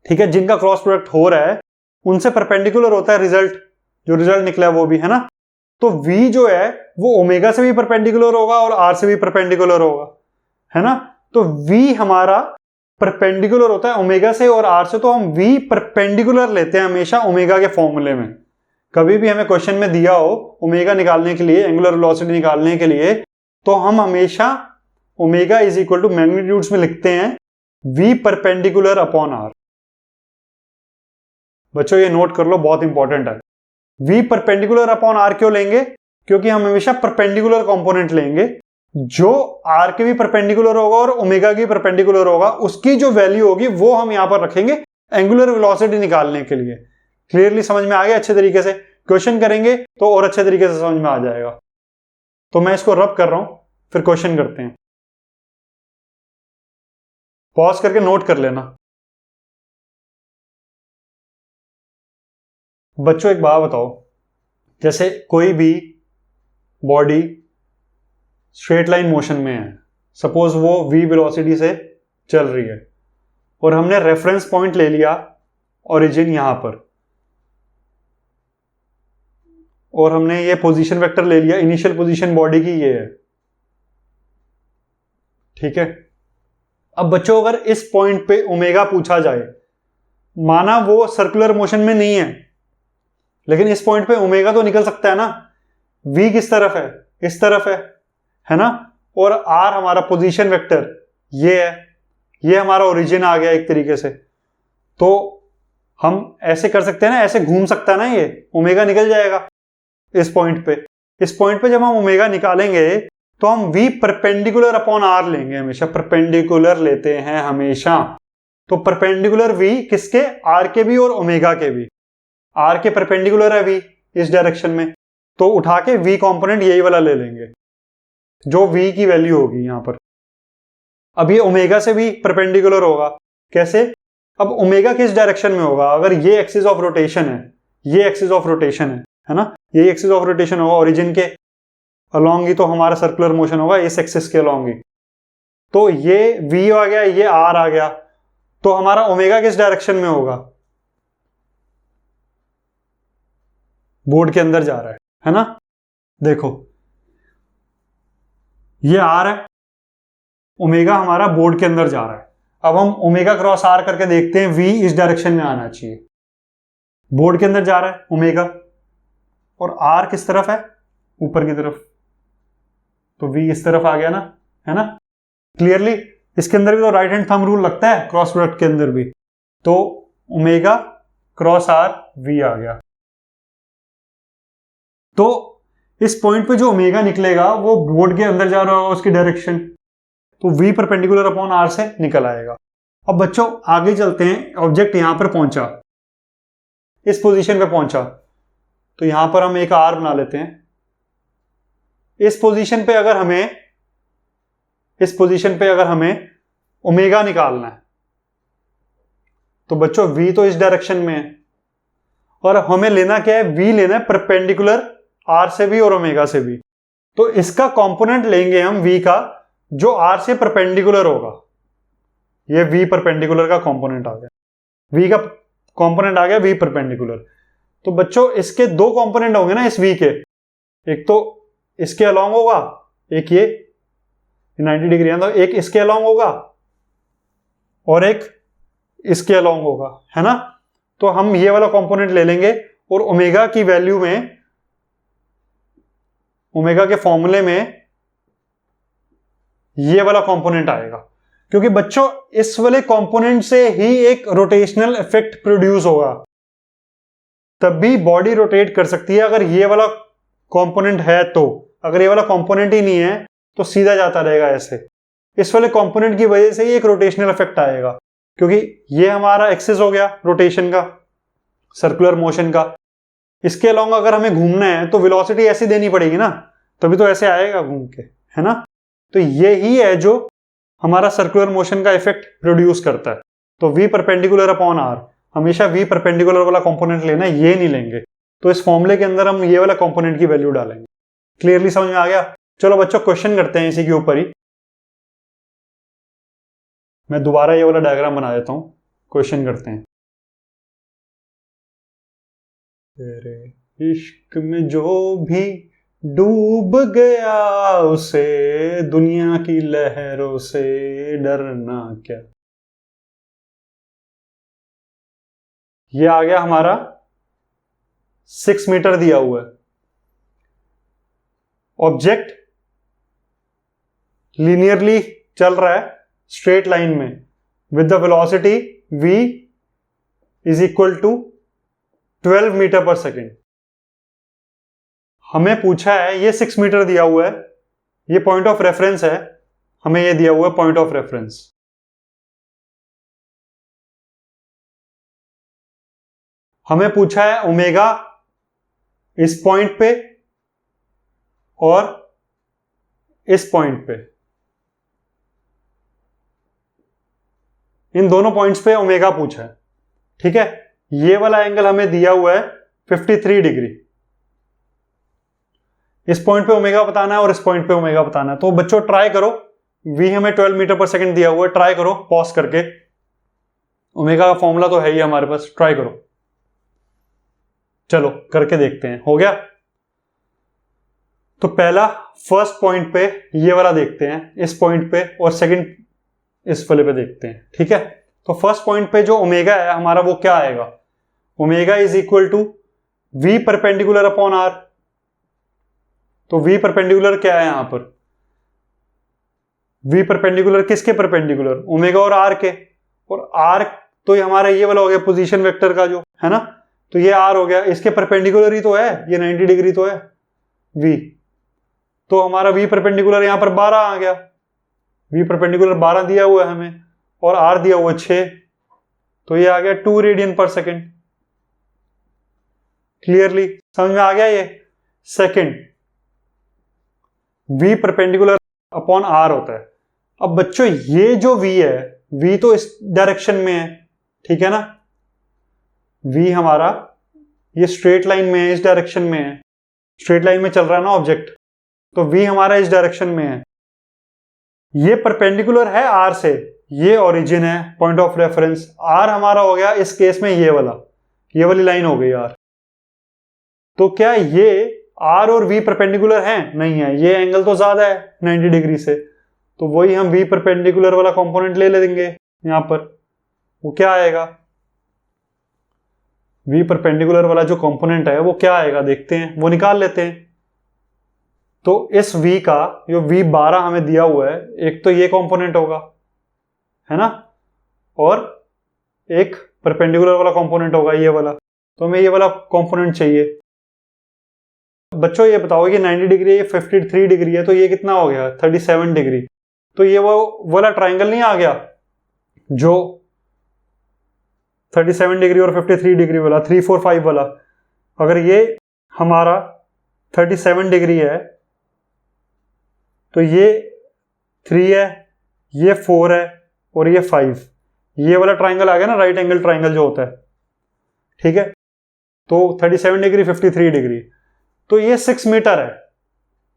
ठीक है। जिनका क्रॉस प्रोडक्ट हो रहा है उनसे परपेंडिकुलर होता है रिजल्ट, जो रिजल्ट निकला है वो भी, है ना। तो v जो है वो ओमेगा से भी परपेंडिकुलर होगा और r से भी परपेंडिकुलर होगा, है ना। तो v हमारा परपेंडिकुलर होता है ओमेगा से और r से, तो हम v परपेंडिकुलर लेते हैं हमेशा ओमेगा के फॉर्मूले में। कभी भी हमें क्वेश्चन में दिया हो ओमेगा निकालने के लिए, एंगुलर वेलोसिटी निकालने के लिए, तो हम हमेशा omega is equal to magnitudes में लिखते हैं v परपेंडिकुलर अपॉन r। बच्चों ये नोट कर लो, बहुत इंपॉर्टेंट है। v परपेंडिकुलर अपॉन r क्यों लेंगे, क्योंकि हम हमेशा परपेंडिकुलर कंपोनेंट लेंगे, जो r के भी परपेंडिकुलर होगा और ओमेगा की परपेंडिकुलर होगा, उसकी जो वैल्यू होगी वो हम यहां पर रखेंगे एंगुलर वेलोसिटी निकालने के लिए। क्लियरली समझ में आ गया अच्छे तरीके से। क्वेश्चन करेंगे तो और अच्छे तरीके से समझ में आ जाएगा। तो मैं इसको रब कर रहा हूं, फिर क्वेश्चन करते हैं। पॉज करके नोट कर लेना। बच्चों एक बात बताओ, जैसे कोई भी बॉडी स्ट्रेट लाइन मोशन में है, सपोज वो v वेलोसिटी से चल रही है, और हमने रेफरेंस पॉइंट ले लिया ओरिजिन यहां पर, और हमने ये पोजीशन वेक्टर ले लिया, इनिशियल पोजीशन बॉडी की ये है, ठीक है। अब बच्चों अगर इस पॉइंट पे ओमेगा पूछा जाए, माना वो सर्कुलर मोशन में नहीं है, लेकिन इस पॉइंट पे ओमेगा तो निकल सकता है ना। v किस तरफ है, इस तरफ है ना, और r हमारा पोजीशन वेक्टर ये है, ये हमारा ओरिजिन आ गया एक तरीके से। तो हम ऐसे कर सकते हैं ना, ऐसे घूम सकता है ना, ये ओमेगा निकल जाएगा इस पॉइंट पे। इस पॉइंट पे जब हम ओमेगा निकालेंगे तो हम v परपेंडिकुलर अपॉन r लेंगे, हमेशा परपेंडिकुलर लेते हैं हमेशा। तो परपेंडिकुलर v किसके, r के भी और ओमेगा के भी। r के परपेंडिकुलर है v इस डायरेक्शन में, तो उठा के v कंपोनेंट यही वाला ले लेंगे जो v की वैल्यू होगी यहां पर। अब ये ओमेगा से भी परपेंडिकुलर होगा, कैसे, अब ओमेगा किस डायरेक्शन में होगा, अगर ये एक्सिस ऑफ रोटेशन है, ये एक्सिस ऑफ रोटेशन है ना, ये एक्सिस ऑफ रोटेशन होगा ओरिजिन के अलोंग ही, तो हमारा सर्कुलर मोशन होगा इस एक्सिस के अलोंग ही। तो ये v आ गया, ये r आ गया, तो हमारा ओमेगा किस डायरेक्शन में होगा, बोर्ड के अंदर जा रहा है ना। देखो ये r है, ओमेगा हमारा बोर्ड के अंदर जा रहा है। अब हम ओमेगा क्रॉस r करके देखते हैं, v इस डायरेक्शन में आना चाहिए, बोर्ड के अंदर जा रहा है ओमेगा, और r किस तरफ है, ऊपर की तरफ, तो v इस तरफ आ गया ना, है ना। क्लियरली इसके अंदर भी तो राइट हैंड थंब रूल लगता है क्रॉस प्रोडक्ट के अंदर भी, तो ओमेगा क्रॉस r v आ गया। तो इस पॉइंट पे जो ओमेगा निकलेगा वो बोर्ड के अंदर जा रहा होगा उसकी डायरेक्शन, तो v परपेंडिकुलर अपॉन r से निकल आएगा। अब बच्चों आगे चलते हैं, ऑब्जेक्ट यहां पर पहुंचा, इस पोजीशन पे पहुंचा, तो यहां पर हम एक r बना लेते हैं। इस पोजीशन पे अगर हमें ओमेगा निकालना है, तो बच्चों v तो इस डायरेक्शन में है, और हमें लेना क्या है, v लेना है परपेंडिकुलर r से भी और ओमेगा से भी। तो इसका कंपोनेंट लेंगे हम v का जो r से परपेंडिकुलर होगा, ये v परपेंडिकुलर का कंपोनेंट आ गया, v का कंपोनेंट आ गया v परपेंडिकुलर। तो बच्चों इसके दो कंपोनेंट होंगे ना इस v के, एक तो इसके अलोंग होगा, एक ये 90 डिग्री है, तो एक इसके अलोंग होगा और एक इसके अलोंग होगा, है ना। तो हम ये वाला कंपोनेंट ले लेंगे, और ओमेगा की वैल्यू में, ओमेगा के फॉर्मूले में ये वाला कंपोनेंट आएगा, क्योंकि बच्चों इस वाले कंपोनेंट से ही एक रोटेशनल इफेक्ट प्रोड्यूस होगा, तब भी बॉडी रोटेट कर सकती है अगर ये वाला कंपोनेंट है। तो अगर ये वाला कंपोनेंट ही नहीं है तो सीधा जाता रहेगा ऐसे। इस वाले कंपोनेंट की वजह से ही एक रोटेशनल इफेक्ट आएगा, क्योंकि ये हमारा एक्सिस हो गया रोटेशन का, सर्कुलर मोशन का। इसके अलोंग अगर हमें घूमना है तो वेलोसिटी ऐसी देनी पड़ेगी ना, तभी तो ऐसे आएगा घूम के, है ना। तो ये ही है जो हमारा सर्कुलर मोशन का इफेक्ट प्रोड्यूस करता है। तो v परपेंडिकुलर अपॉन r, हमेशा v परपेंडिकुलर वाला कंपोनेंट लेना है, ये नहीं लेंगे। तो इस फॉर्मूले के अंदर हम ये वाला कंपोनेंट की वैल्यू डालेंगे। क्लियरली समझ में आ गया। चलो बच्चों क्वेश्चन करते हैं इसी के ऊपर ही। मैं दोबारा ये वाला डायग्राम बना देता हूं, क्वेश्चन करते हैं। तेरे इश्क में जो भी डूब गया उसे दुनिया की लहरों से डरना क्या। ये आ गया हमारा 6 मीटर दिया हुआ है। ऑब्जेक्ट लीनियरली चल रहा है स्ट्रेट लाइन में with the velocity v is equal to 12 metre per second. हमें पूछा है, ये 6 मीटर दिया हुआ है, ये पॉइंट ऑफ रेफरेंस है, हमें ये दिया हुआ है पॉइंट ऑफ रेफरेंस। हमें पूछा है ओमेगा इस पॉइंट पे और इस पॉइंट पे, इन दोनों पॉइंट्स पे ओमेगा पूछा है, ठीक है। ये वाला एंगल हमें दिया हुआ है 53 डिग्री। इस पॉइंट पे ओमेगा बताना है और इस पॉइंट पे ओमेगा बताना है। तो बच्चों ट्राई करो, v हमें 12 मीटर पर सेकंड दिया हुआ है, ट्राई करो पॉज करके। ओमेगा का फॉर्मूला तो है ही हमारे पास, ट्राई करो। चलो करके देखते हैं, हो गया। तो पहला फर्स्ट पॉइंट पे ये वाला देखते हैं, इस पॉइंट पे, और सेकंड इस वाले पे देखते हैं, ठीक है। तो फर्स्ट पॉइंट पे जो ओमेगा है हमारा वो क्या आएगा, omega is equal to V perpendicular upon R. तो वी परपेंडिकुलर क्या है यहां पर, वी परपेंडिकुलर किसके परपेंडिकुलर, ओमेगा और आर के, और आर तो ये हमारा ये वाला हो गया पोजीशन वेक्टर का जो है ना, तो ये आर हो गया, इसके परपेंडिकुलर ही तो है, ये 90 डिग्री तो है वी। तो हमारा वी परपेंडिकुलर यहां पर 12 आ गया, वी परपेंडिकुलर 12 दिया हुआ है हमें, और आर दिया हुआ 6, तो ये आ गया 2 रेडियन पर सेकेंड। क्लियरली समझ में आ गया ये। Second, V perpendicular upon R होता है। अब बच्चों ये जो वी है, वी तो इस डायरेक्शन में है, ठीक है ना, वी हमारा ये स्ट्रेट लाइन में है, इस डायरेक्शन में है, स्ट्रेट लाइन में चल रहा है ना ऑब्जेक्ट, तो वी हमारा इस डायरेक्शन में है, ये परपेंडिकुलर है आर से, ये ओरिजिन है, पॉइंट ऑफ रेफरेंस। आर हमारा हो गया इस केस में ये वाली लाइन हो गई आर। तो क्या ये आर और वी परपेंडिकुलर हैं? नहीं है, ये एंगल तो ज्यादा है 90 डिग्री से, तो वही हम वी परपेंडिकुलर वाला कंपोनेंट ले लेंगे यहां पर। वो क्या आएगा, वी परपेंडिकुलर वाला जो कंपोनेंट है वो क्या आएगा देखते हैं, वो निकाल लेते हैं। तो इस v का जो v12 हमें दिया हुआ है, एक तो ये कंपोनेंट होगा है ना, और एक परपेंडिकुलर वाला कंपोनेंट होगा ये वाला, तो हमें ये वाला कंपोनेंट चाहिए। बच्चों ये बताओ कि 90 डिग्री ये 53 डिग्री है, तो ये कितना हो गया 37 डिग्री। तो ये वो वाला ट्राइंगल नहीं आ गया जो 37 डिग्री और 53 डिग्री वाला, 3 4 5 वाला। अगर ये हमारा 37 डिग्री है तो ये 3 है, ये 4 है और ये 5, ये वाला ट्राइंगल आ गया ना, राइट एंगल ट्राइंगल जो होता है, ठीक है। तो 37 डिग्री 53 डिग्री, तो ये 6 मीटर है,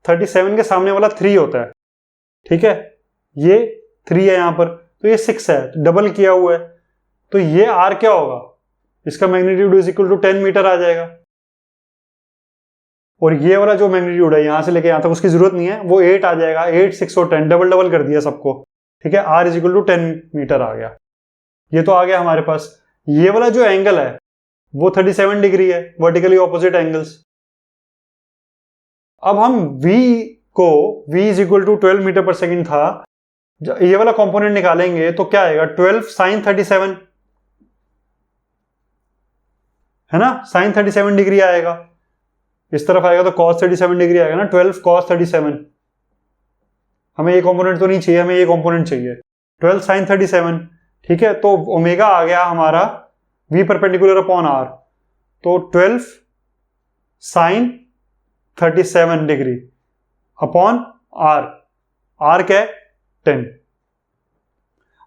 37 के सामने वाला 3 होता है, ठीक है, ये 3 है यहां पर, तो ये 6 है, डबल किया हुआ है, तो ये आर क्या होगा, इसका magnitude is equal to 10 metre आ जाएगा। और ये वाला जो मैग्नीट्यूड है यहां से लेके यहां तक उसकी जरूरत नहीं है, वो 8 आ जाएगा, 8 6 और 10 डबल डबल कर दिया सबको, ठीक है। R is equal to 10 metre आ गया, ये तो आ गया हमारे पास। ये वाला जो एंगल है वो 37 डिग्री है, वर्टिकली ऑपोजिट एंगल्स। अब हम v को v is equal to 12 metre per second था, ये वाला कंपोनेंट निकालेंगे तो क्या आएगा 12 साइन 37 है ना, साइन 37 डिग्री आएगा, इस तरफ आएगा तो cos 37 डिग्री आएगा ना, 12 cos 37। हमें ये कंपोनेंट तो नहीं चाहिए, हमें ये कंपोनेंट चाहिए 12 साइन 37, ठीक है। तो ओमेगा आ गया हमारा v परपेंडिकुलर अपॉन r, तो 12 sine 37 degree upon r, r क्या है 10।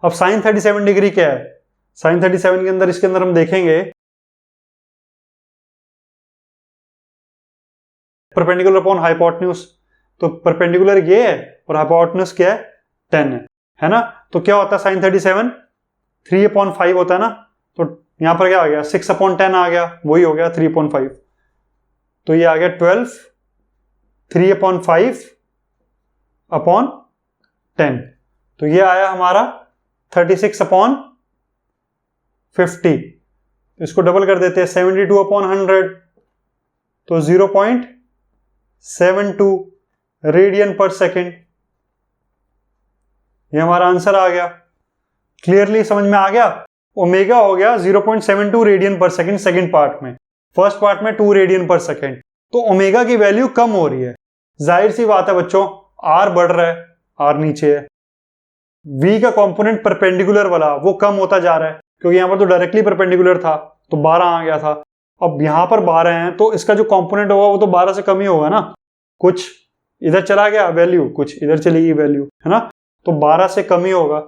अब साइन 37 डिग्री क्या है, साइन 37 के अंदर, इसके अंदर हम देखेंगे परपेंडिकुलर अपॉन हाइपोटेन्यूज, तो परपेंडिकुलर ये है और हाइपोटेन्यूज क्या है 10 है ना। तो क्या होता है साइन 37 3/5 होता है ना, तो यहां पर क्या आ गया 6/10 आ गया, वही हो गया 3/5, तो ये आ गया 12 3/5 अपॉन 10, तो ये आया हमारा 36/50। इसको डबल कर देते हैं 72/100, तो 0.72 रेडियन पर सेकेंड, ये हमारा आंसर आ गया। क्लियरली समझ में आ गया। ओमेगा हो गया 0.72 रेडियन पर सेकेंड सेकेंड पार्ट में, फर्स्ट पार्ट में 2 रेडियन पर सेकेंड। तो ओमेगा की वैल्यू कम हो रही है, जाहिर सी बात है बच्चों, आर बढ़ रहा है, आर नीचे है, वी का कंपोनेंट परपेंडिकुलर वाला वो कम होता जा रहा है, क्योंकि यहां पर तो डायरेक्टली परपेंडिकुलर था तो 12 आ गया था, अब यहां पर 12 हैं तो इसका जो कंपोनेंट होगा वो तो 12 से कम ही होगा ना, कुछ इधर चला गया वैल्यू, कुछ इधर चली गई वैल्यू, है ना, तो 12 से कम ही होगा,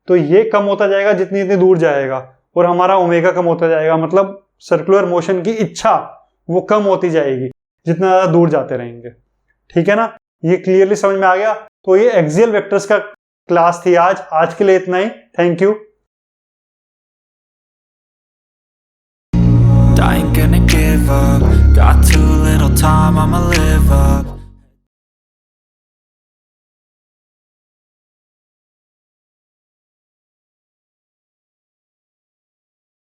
तो ये कम होता जाएगा जितनी जितनी दूर जाएगा, और हमारा ओमेगा कम होता जाएगा, मतलब सर्कुलर मोशन की इच्छा वो कम होती जाएगी जितना ज्यादा दूर जाते रहेंगे, ठीक है ना। ये क्लियरली समझ में आ गया। तो ये एक्सियल वेक्टर्स का क्लास थी आज के लिए इतना ही, thank you. I ain't gonna give up, got too little time, I'ma live